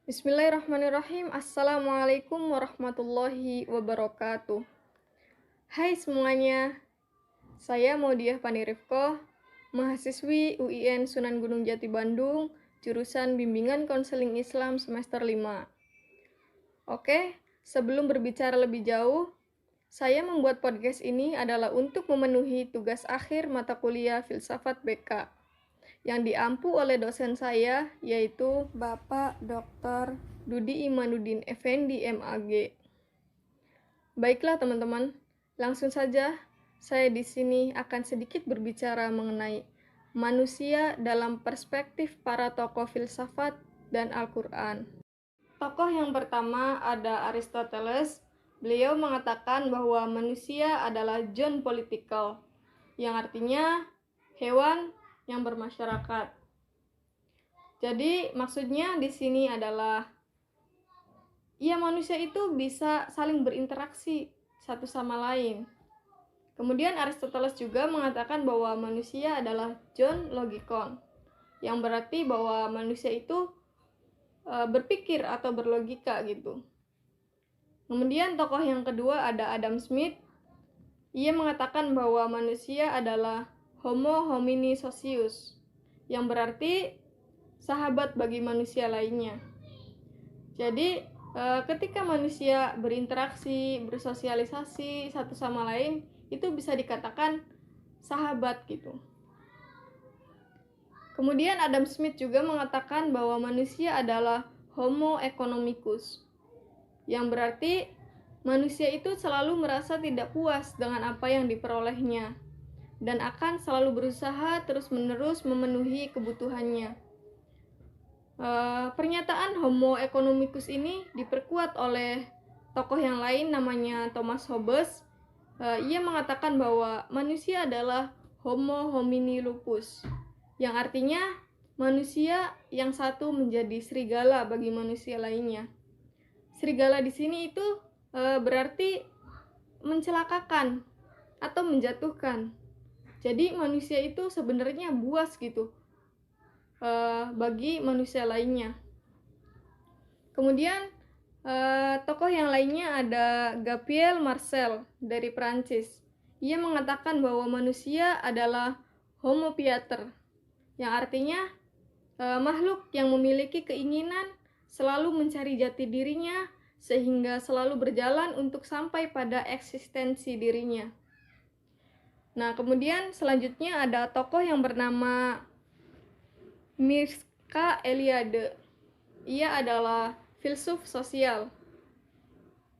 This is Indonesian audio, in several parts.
Bismillahirrahmanirrahim. Assalamualaikum warahmatullahi wabarakatuh. Hai semuanya, saya Maudiah Panirifko, mahasiswi UIN Sunan Gunung Jati Bandung, jurusan Bimbingan Konseling Islam semester 5. Oke, sebelum berbicara lebih jauh, saya membuat podcast ini adalah untuk memenuhi tugas akhir mata kuliah Filsafat BK yang diampu oleh dosen saya, yaitu Bapak Dr. Dudi Imanuddin Effendi MAG. Baiklah teman-teman, langsung saja saya di sini akan sedikit berbicara mengenai manusia dalam perspektif para tokoh filsafat dan Al-Quran. Tokoh yang pertama ada Aristoteles. Beliau mengatakan bahwa manusia adalah John Political, yang artinya hewan yang bermasyarakat. Jadi maksudnya di sini adalah manusia itu bisa saling berinteraksi satu sama lain. Kemudian Aristoteles juga mengatakan bahwa manusia adalah John Logikon, yang berarti bahwa manusia itu berpikir atau berlogika gitu. Kemudian tokoh yang kedua ada Adam Smith. Ia mengatakan bahwa manusia adalah Homo homini socius, yang berarti sahabat bagi manusia lainnya. Jadi ketika manusia berinteraksi, bersosialisasi satu sama lain, itu bisa dikatakan sahabat gitu. Kemudian Adam Smith juga mengatakan bahwa manusia adalah Homo economicus, yang berarti manusia itu selalu merasa tidak puas dengan apa yang diperolehnya dan akan selalu berusaha terus-menerus memenuhi kebutuhannya. Pernyataan Homo economicus ini diperkuat oleh tokoh yang lain namanya Thomas Hobbes. Ia mengatakan bahwa manusia adalah Homo homini lupus, yang artinya manusia yang satu menjadi serigala bagi manusia lainnya. Serigala di sini itu berarti mencelakakan atau menjatuhkan. Jadi manusia itu sebenarnya buas gitu bagi manusia lainnya. Kemudian tokoh yang lainnya ada Gabriel Marcel dari Prancis. Ia mengatakan bahwa manusia adalah Homo pieter, yang artinya makhluk yang memiliki keinginan selalu mencari jati dirinya sehingga selalu berjalan untuk sampai pada eksistensi dirinya. Nah, kemudian selanjutnya ada tokoh yang bernama Mircea Eliade. Ia adalah filsuf sosial.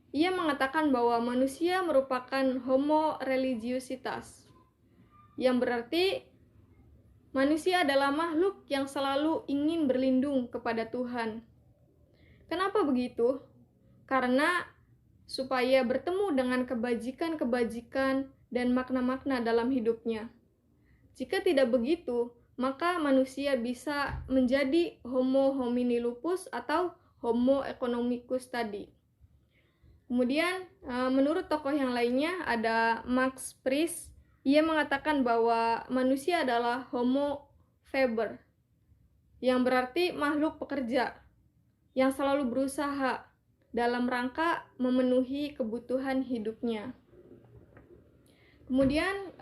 Ia mengatakan bahwa manusia merupakan homo religiositas, yang berarti manusia adalah makhluk yang selalu ingin berlindung kepada Tuhan. Kenapa begitu? Karena supaya bertemu dengan kebajikan-kebajikan dan makna-makna dalam hidupnya. Jika tidak begitu, maka manusia bisa menjadi Homo homini lupus atau Homo economicus tadi. Kemudian menurut tokoh yang lainnya ada Max Frisch. Ia mengatakan bahwa manusia adalah Homo faber, yang berarti makhluk pekerja yang selalu berusaha dalam rangka memenuhi kebutuhan hidupnya. Kemudian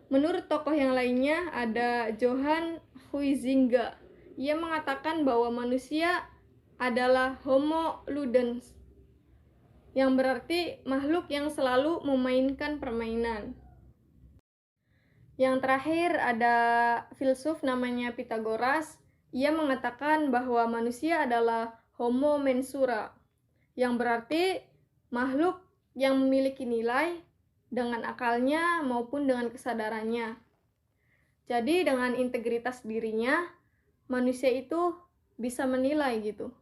menurut tokoh yang lainnya ada Johann Huizinga. Ia mengatakan bahwa manusia adalah Homo ludens, yang berarti makhluk yang selalu memainkan permainan. Yang terakhir ada filsuf namanya Pythagoras. Ia mengatakan bahwa manusia adalah Homo mensura, yang berarti makhluk yang memiliki nilai dengan akalnya maupun dengan kesadarannya. Jadi dengan integritas dirinya, manusia itu bisa menilai gitu.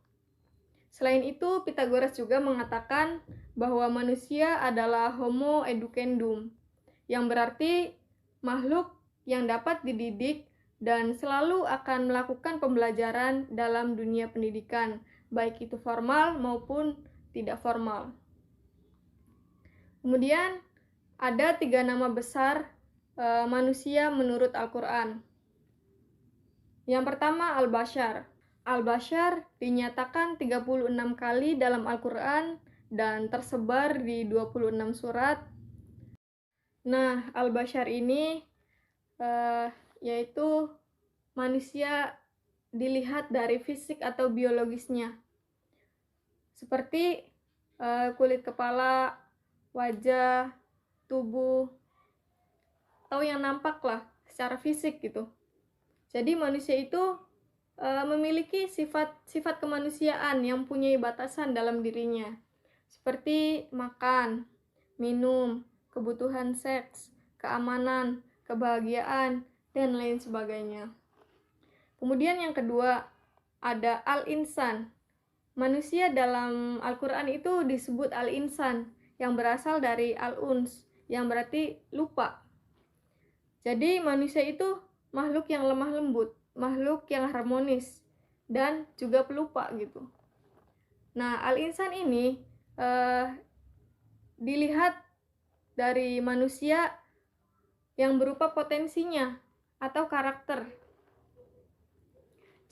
Selain itu, Pythagoras juga mengatakan bahwa manusia adalah Homo educandum, yang berarti makhluk yang dapat dididik dan selalu akan melakukan pembelajaran dalam dunia pendidikan, baik itu formal maupun tidak formal. Kemudian ada 3 nama besar manusia menurut Al-Quran. Yang pertama Al-Bashar. Al-Bashar dinyatakan 36 kali dalam Al-Quran dan tersebar di 26 surat. Nah, Al-Bashar ini yaitu manusia dilihat dari fisik atau biologisnya, seperti kulit kepala, wajah, tubuh, atau yang nampak lah secara fisik gitu. Jadi manusia itu memiliki sifat kemanusiaan yang punya batasan dalam dirinya, seperti makan, minum, kebutuhan seks, keamanan, kebahagiaan, dan lain sebagainya. Kemudian yang kedua, ada al-insan. Manusia dalam Al-Quran itu disebut al-insan, yang berasal dari al-uns, yang berarti lupa. Jadi manusia itu makhluk yang lemah lembut, makhluk yang harmonis, dan juga pelupa gitu. Nah, al-insan ini dilihat dari manusia yang berupa potensinya atau karakter.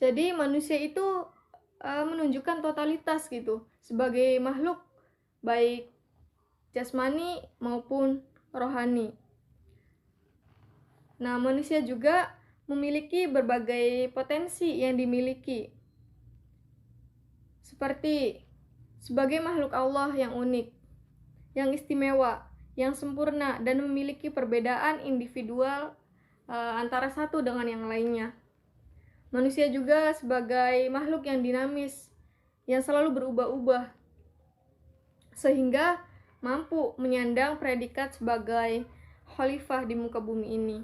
Jadi manusia itu menunjukkan totalitas gitu sebagai makhluk baik jasmani maupun rohani. Nah, manusia juga memiliki berbagai potensi yang dimiliki, seperti sebagai makhluk Allah yang unik, yang istimewa, yang sempurna, dan memiliki perbedaan individual antara satu dengan yang lainnya. Manusia juga sebagai makhluk yang dinamis, yang selalu berubah-ubah, sehingga mampu menyandang predikat sebagai khalifah di muka bumi ini.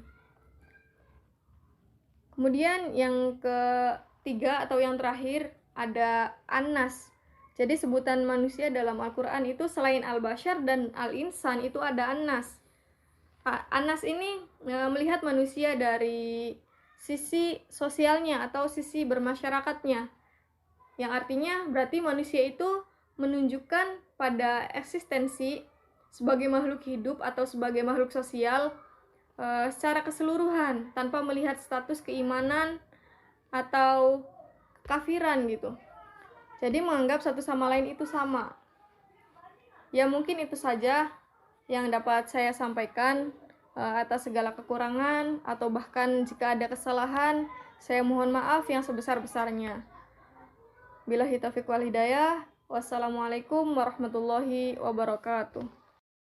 Kemudian yang ketiga atau yang terakhir ada An-Nas. Jadi sebutan manusia dalam Al-Quran itu selain Al-Bashar dan Al-Insan itu ada An-Nas. An-Nas ini melihat manusia dari sisi sosialnya atau sisi bermasyarakatnya, yang artinya berarti manusia itu menunjukkan pada eksistensi sebagai makhluk hidup atau sebagai makhluk sosial secara keseluruhan tanpa melihat status keimanan atau kekafiran gitu. Jadi menganggap satu sama lain itu sama. Ya mungkin itu saja yang dapat saya sampaikan. Atas segala kekurangan atau bahkan jika ada kesalahan, saya mohon maaf yang sebesar-besarnya. Billahi taufiq wal hidayah. Wassalamualaikum warahmatullahi wabarakatuh.